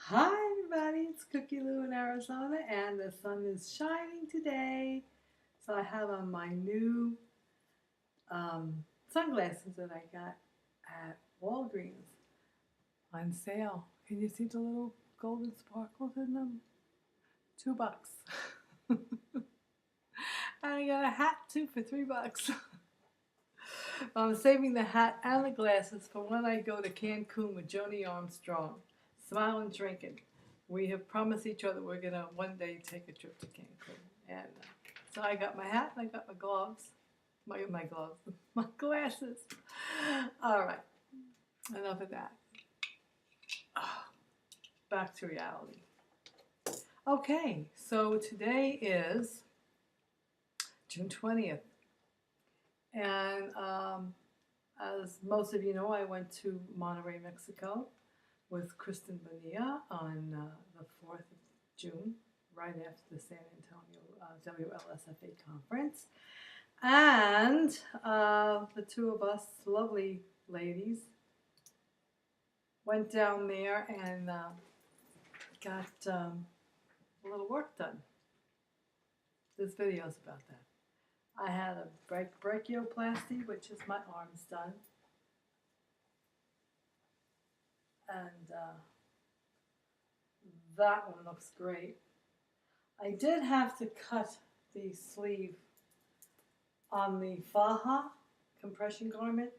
Hi everybody, it's Cookie Lou in Arizona and the sun is shining today. So I have on my new sunglasses that I got at Walgreens on sale. Can you see the little golden sparkles in them? $2. And I got a hat too for $3. I'm saving the hat and the glasses for when I go to Cancun with Joni Armstrong. Smile and drinking. We have promised each other we're gonna one day take a trip to Cancun, and so I got my hat and I got my gloves, my gloves, my glasses. All right, enough of that. Back to reality. Okay, so today is June 20th, and as most of you know, I went to Monterrey, Mexico with Kristen Bonilla on the 4th of June, right after the San Antonio WLSFA conference. And the two of us, lovely ladies, went down there and got a little work done. This video's about that. I had a brachioplasty, which is my arms done. And that one looks great. I did have to cut the sleeve on the faja compression garment.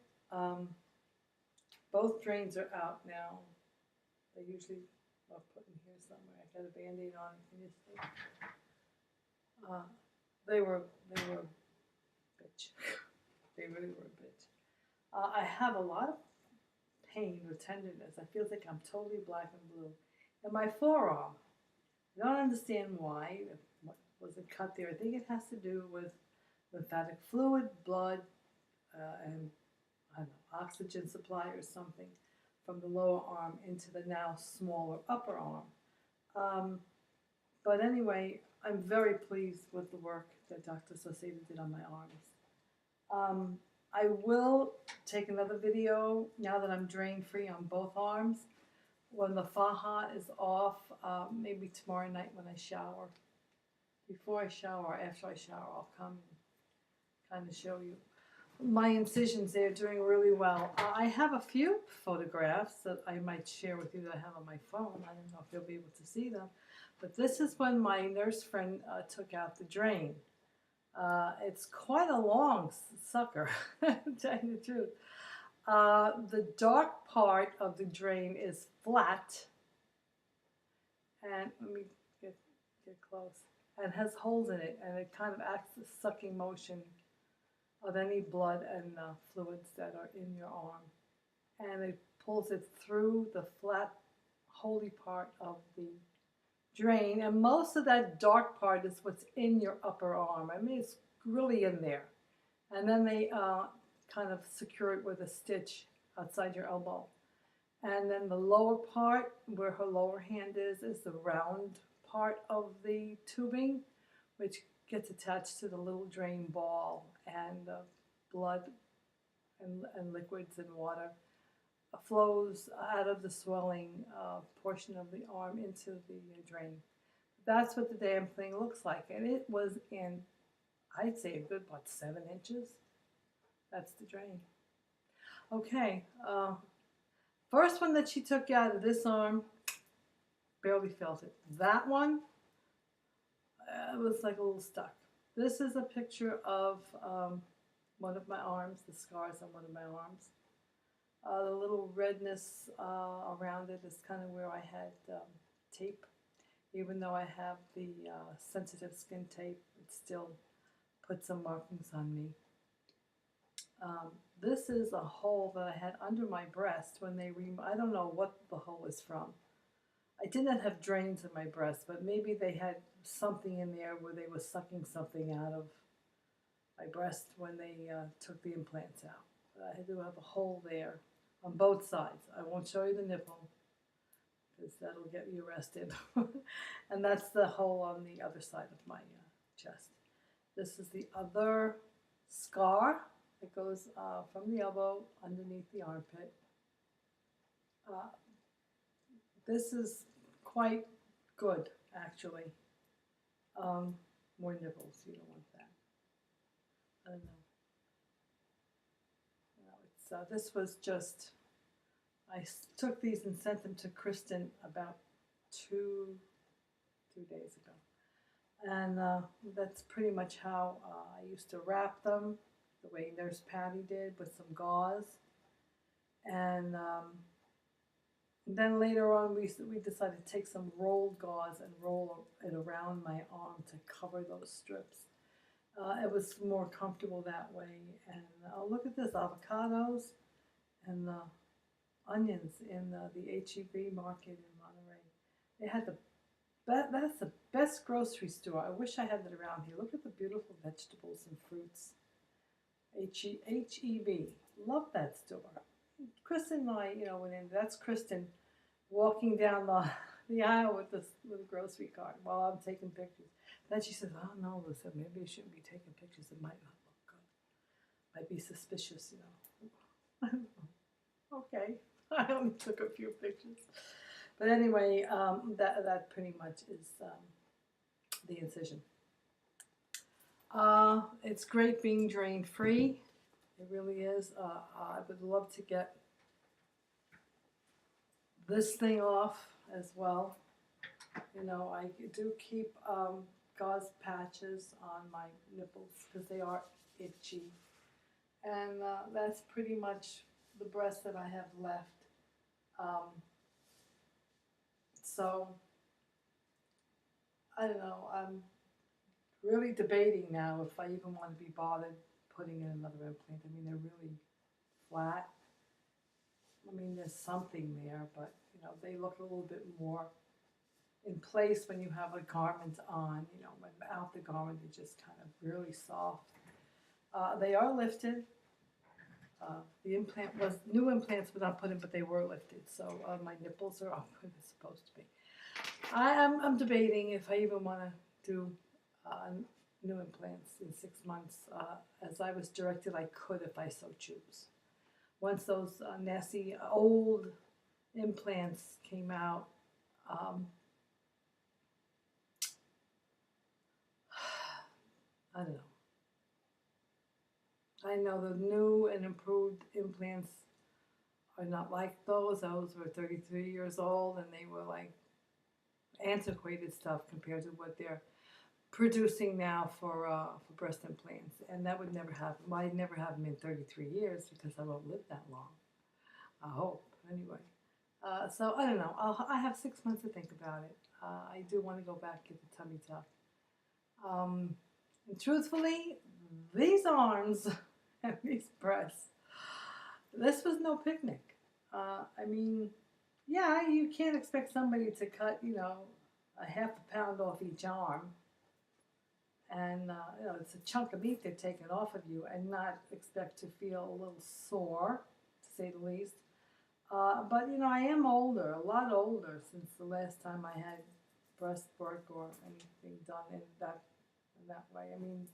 Both drains are out now. They usually are put in here somewhere. I got a Band-Aid on it. Can you see? They were a bitch. They really were a bitch. I have a lot of pain or tenderness. I feel like I'm totally black and blue. And my forearm, I don't understand why. What was it cut there? I think it has to do with lymphatic fluid, blood, and I don't know, oxygen supply or something from the lower arm into the now smaller upper arm. But anyway, I'm very pleased with the work that Dr. Saucedo did on my arms. I will take another video now that I'm drain free on both arms. When the faja is off, maybe tomorrow night when I shower. Before I shower or after I shower, I'll come and kind of show you. My incisions, they're doing really well. I have a few photographs that I might share with you that I have on my phone. I don't know if you'll be able to see them. But this is when my nurse friend took out the drain. It's quite a long sucker, to tell you the truth. The dark part of the drain is flat. And let me get close. And has holes in it, and it kind of acts as sucking motion of any blood and fluids that are in your arm. And it pulls it through the flat, holy part of the drain. And most of that dark part is what's in your upper arm. I mean, it's really in there. And then they kind of secure it with a stitch outside your elbow. And then the lower part, where her lower hand is the round part of the tubing, which gets attached to the little drain ball, and blood and liquids and water flows out of the swelling portion of the arm into the drain. That's what the damn thing looks like, and it was in, I'd say, a good, what, 7 inches? That's the drain. Okay, first one that she took out of this arm, barely felt it. That one, it was like a little stuck. This is a picture of one of my arms, the scars on one of my arms. The little redness around it is kind of where I had tape. Even though I have the sensitive skin tape, it still put some markings on me. This is a hole that I had under my breast when they I don't know what the hole is from. I did not have drains in my breast, but maybe they had something in there where they were sucking something out of my breast when they took the implants out. But I do have a hole there on both sides. I won't show you the nipple because that'll get you arrested. And that's the hole on the other side of my chest. This is the other scar that goes from the elbow underneath the armpit. This is quite good, actually. More nibbles, you don't want that. I don't know. It's, this was just, took these and sent them to Kristen about two days ago. And that's pretty much how I used to wrap them, the way Nurse Patty did, with some gauze. And then later on, we decided to take some rolled gauze and roll it around my arm to cover those strips. It was more comfortable that way. And look at this, avocados and onions in the HEB market in Monterey. They had that's the best grocery store. I wish I had it around here. Look at the beautiful vegetables and fruits. HEB. Love that store. Kristen and I, went in. That's Kristen walking down the aisle with the grocery cart while I'm taking pictures. Then she says, "Oh no, Lisa, maybe I shouldn't be taking pictures. It might not look good. Might be suspicious, I don't know. Okay, I only took a few pictures, but anyway, that pretty much is the incision. It's great being drain free. It really is. I would love to get this thing off as well. I do keep gauze patches on my nipples because they are itchy. And that's pretty much the breast that I have left. So, I don't know, I'm really debating now if I even want to be bothered putting in another implant. I mean, they're really flat. I mean, there's something there, but, they look a little bit more in place when you have a garment on. Without the garment, they're just kind of really soft. They are lifted. The new implants were not put in, but they were lifted. So my nipples are up where they're supposed to be. I'm debating if I even want to do new implants in 6 months. As I was directed, I could if I so choose. Once those nasty old implants came out, I don't know. I know the new and improved implants are not like those. Those were 33 years old and they were like antiquated stuff compared to what they're producing now for breast implants. And that would never happen. Well, I'd never have them in 33 years because I won't live that long. I hope, anyway. So I don't know. I have 6 months to think about it. I do want to go back and get the tummy tuck. And truthfully, these arms and these breasts, this was no picnic. I mean, yeah, you can't expect somebody to cut, a half a pound off each arm. And, it's a chunk of meat they're taking off of you and not expect to feel a little sore, to say the least. But, I am older, a lot older since the last time I had breast work or anything done in that way. I mean,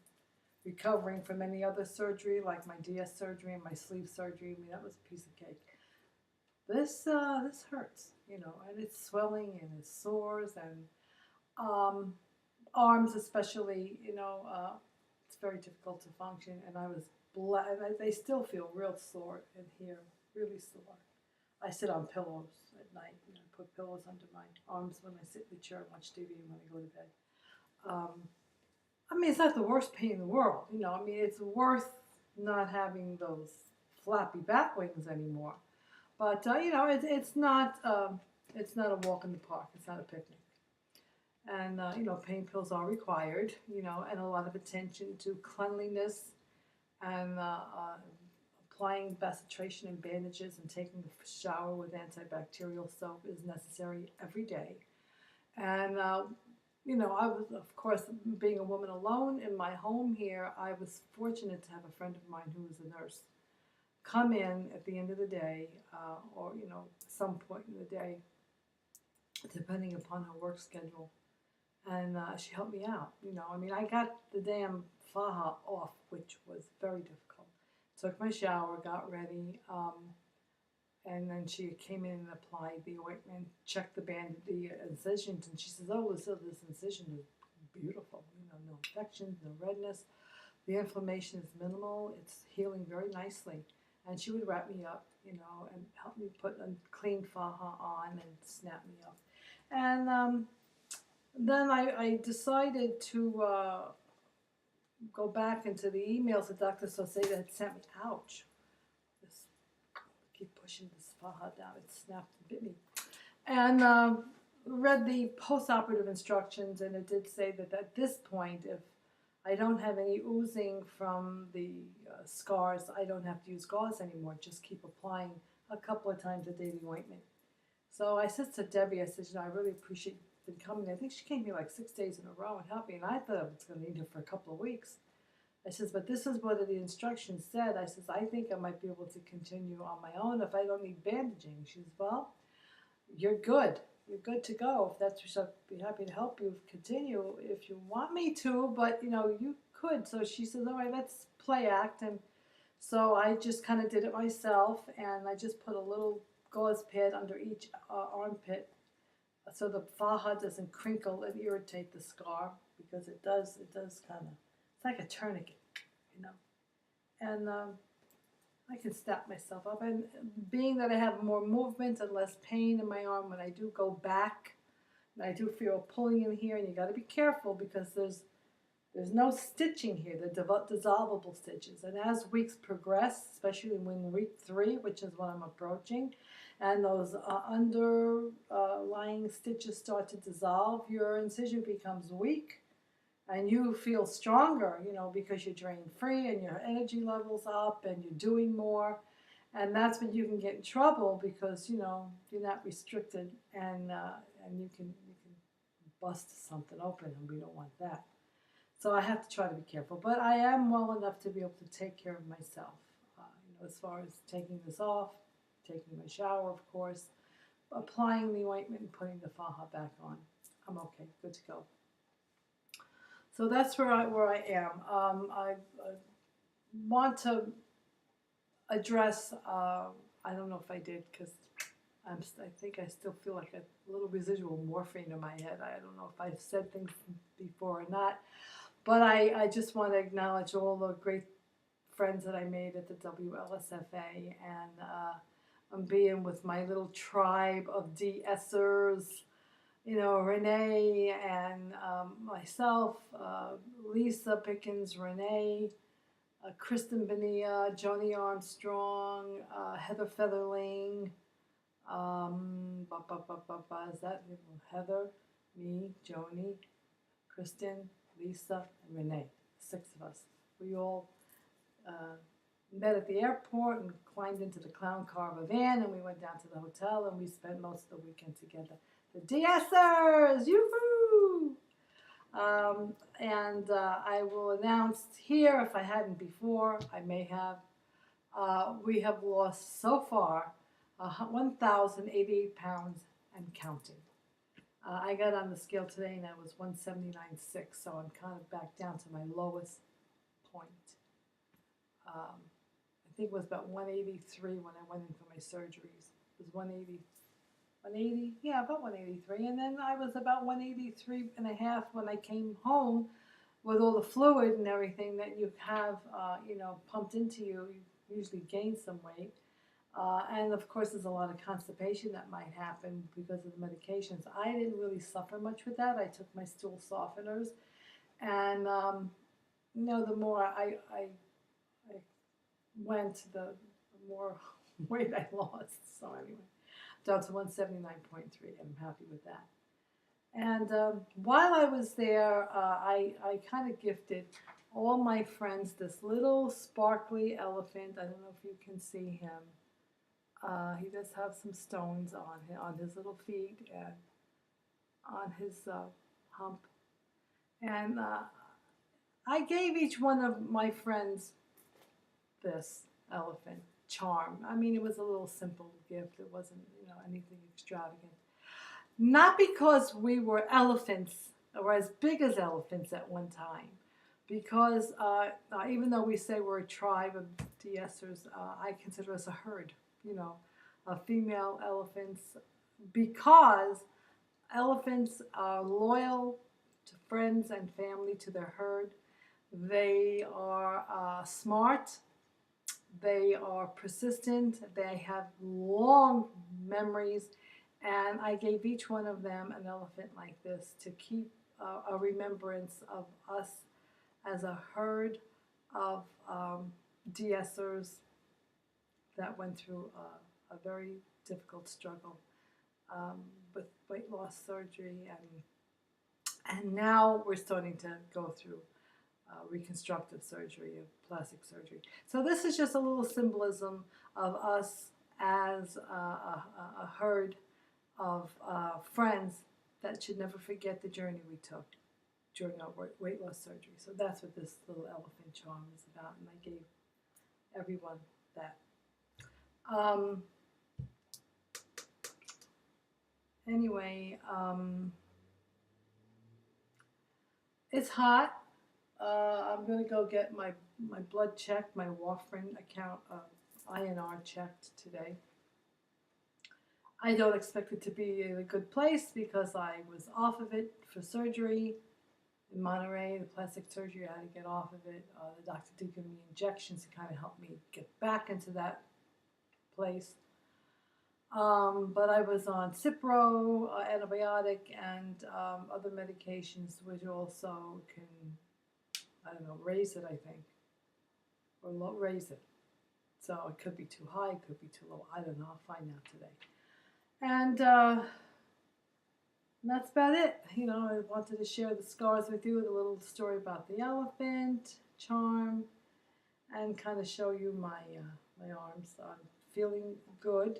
recovering from any other surgery, like my DS surgery and my sleeve surgery, I mean, that was a piece of cake. This hurts, and it's swelling and it sores and arms especially, it's very difficult to function. And I was they still feel real sore in here, really sore. I sit on pillows at night, I put pillows under my arms when I sit in the chair and watch TV and when I go to bed. I mean, it's not the worst pain in the world, I mean, it's worth not having those flappy bat wings anymore. But, it's not a walk in the park. It's not a picnic. And, pain pills are required, and a lot of attention to cleanliness and applying bacitracin and bandages and taking a shower with antibacterial soap is necessary every day. And, I was, of course, being a woman alone in my home here, I was fortunate to have a friend of mine who was a nurse come in at the end of the day, or, some point in the day, depending upon her work schedule. And she helped me out, I mean, I got the damn faja off, which was very difficult. Took my shower, got ready, And then she came in and applied the ointment, checked the incisions, and she says, "Oh, this incision is beautiful. No infections, no redness. The inflammation is minimal. It's healing very nicely." And she would wrap me up, and help me put a clean faja on and snap me up. And then I decided to go back into the emails that Dr. Soseda had sent me. Ouch. This, keep pushing this faja down. It snapped and bit me. And read the post-operative instructions, and it did say that at this point, if I don't have any oozing from the scars, I don't have to use gauze anymore. Just keep applying a couple of times a day the ointment. So I said to Debbie, I said, I really appreciate you coming. I think she came here like 6 days in a row and helped me, and I thought I was going to need her for a couple of weeks. I says, but this is what the instructions said. I says, I think I might be able to continue on my own if I don't need bandaging. She says, well, you're good. You're good to go. If that's what I'd be happy to help you continue if you want me to, but you could. So she says, all right, let's play act. And so I just kind of did it myself, and I just put a little gauze pad under each armpit so the faja doesn't crinkle and irritate the scar, because it does kind of, it's like a tourniquet, and I can snap myself up. And being that I have more movement and less pain in my arm when I do go back, and I do feel pulling in here, and you got to be careful because there's no stitching here. They're dissolvable stitches. And as weeks progress, especially when week 3, which is what I'm approaching, and those underlying stitches start to dissolve, your incision becomes weak, and you feel stronger, because you're drain free and your energy level's up and you're doing more. And that's when you can get in trouble, because you're not restricted, and you can bust something open, and we don't want that. So I have to try to be careful, but I am well enough to be able to take care of myself. As far as taking this off, taking my shower, of course, applying the ointment and putting the faja back on. I'm okay, good to go. So that's where I am. I want to address. I don't know if I did, because I think I still feel like a little residual morphine in my head. I don't know if I've said things before or not, but I just want to acknowledge all the great friends that I made at the WLSFA, and I'm being with my little tribe of de-essers, Renee and myself, Lisa Pickens, Renee, Kristen Benia, Joni Armstrong, Heather Featherling, is that Heather, me, Joni, Kristen, Lisa, and Renee, 6 of us. We all met at the airport and climbed into the clown car of a van, and we went down to the hotel, and we spent most of the weekend together. The de-essers, yoo-hoo! And I will announce here, if I hadn't before, I may have, we have lost so far 1,088 pounds and counting. I got on the scale today and I was 179.6, so I'm kind of back down to my lowest point. I think it was about 183 when I went in for my surgeries. It was 180, yeah, about 183. And then I was about 183 and a half when I came home with all the fluid and everything that you have, pumped into you. You usually gain some weight. And of course, there's a lot of constipation that might happen because of the medications. I didn't really suffer much with that. I took my stool softeners, and the more I went, the more weight I lost. So anyway, down to 179.3. I'm happy with that. And while I was there, I kind of gifted all my friends this little sparkly elephant. I don't know if you can see him. He does have some stones on his little feet and on his hump. And I gave each one of my friends this elephant charm. I mean, it was a little simple gift. It wasn't, anything extravagant. Not because we were elephants or as big as elephants at one time, because even though we say we're a tribe of de-essers, I consider us a herd, female elephants, because elephants are loyal to friends and family, to their herd. They are smart. They are persistent. They have long memories. And I gave each one of them an elephant like this to keep a remembrance of us as a herd of de-essers that went through a very difficult struggle with weight loss surgery, and now we're starting to go through reconstructive surgery, plastic surgery. So this is just a little symbolism of us as a herd of friends that should never forget the journey we took during our weight loss surgery. So that's what this little elephant charm is about, and I gave everyone that. Anyway, it's hot. I'm going to go get my blood checked, my warfarin account, INR checked today. I don't expect it to be in a good place because I was off of it for surgery in Monterey, the plastic surgery. I had to get off of it. The doctor did give me injections to kind of help me get back into that place. But I was on Cipro, antibiotic, and other medications which also can, I don't know, raise it, I think, or raise it. So it could be too high, it could be too low. I don't know. I'll find out today. And that's about it. You know, I wanted to share the scars with you, a little story about the elephant charm, and kind of show you my my arms. I'm feeling good.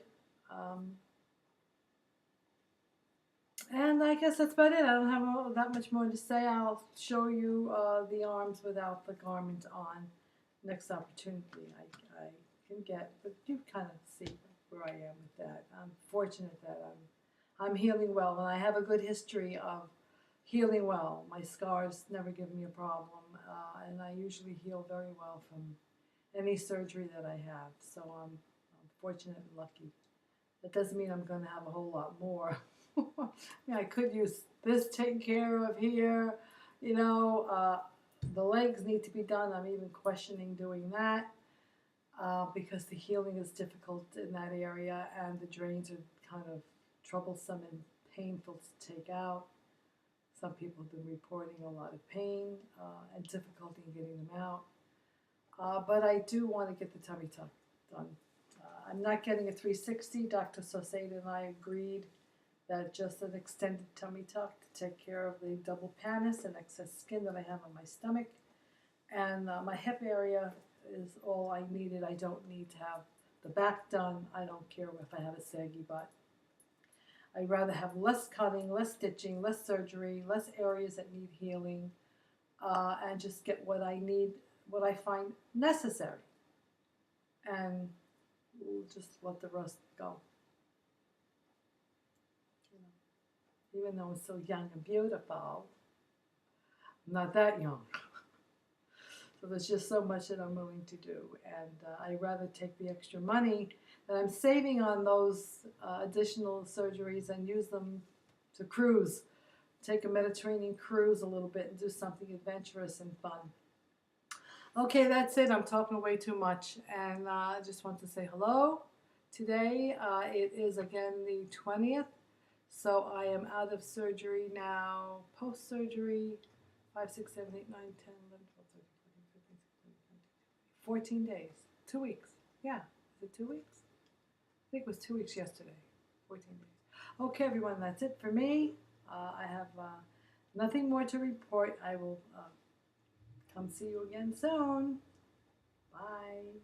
And I guess that's about it. I don't have that much more to say. I'll show you the arms without the garment on next opportunity I can get. But you kind of see where I am with that. I'm fortunate that I'm healing well, and I have a good history of healing well. My scars never give me a problem, and I usually heal very well from any surgery that I have. So I'm fortunate and lucky. That doesn't mean I'm going to have a whole lot more. I mean, I could use this taken care of here. You know, the legs need to be done. I'm even questioning doing that because the healing is difficult in that area, and the drains are kind of troublesome and painful to take out. Some people have been reporting a lot of pain and difficulty in getting them out. But I do want to get the tummy tuck done. I'm not getting a 360. Dr. Saucedo and I agreed that just an extended tummy tuck to take care of the double pannus and excess skin that I have on my stomach. And my hip area is all I needed. I don't need to have the back done. I don't care if I have a saggy butt. I'd rather have less cutting, less stitching, less surgery, less areas that need healing, and just get what I need, what I find necessary. And we'll just let the rest go. Even though I'm still young and beautiful, I'm not that young. So there's just so much that I'm willing to do. And I'd rather take the extra money that I'm saving on those additional surgeries and use them to cruise. Take a Mediterranean cruise a little bit and do something adventurous and fun. Okay, that's it. I'm talking way too much. And I just want to say hello. Today it is again the 20th. So I am out of surgery now, post-surgery, 5, 6, 7, 8, 9, 10, 11, 12, 13, 14 days, 2 weeks. Yeah, is it 2 weeks? I think it was 2 weeks yesterday, 14 days. Okay, everyone, that's it for me. I have nothing more to report. I will come see you again soon. Bye.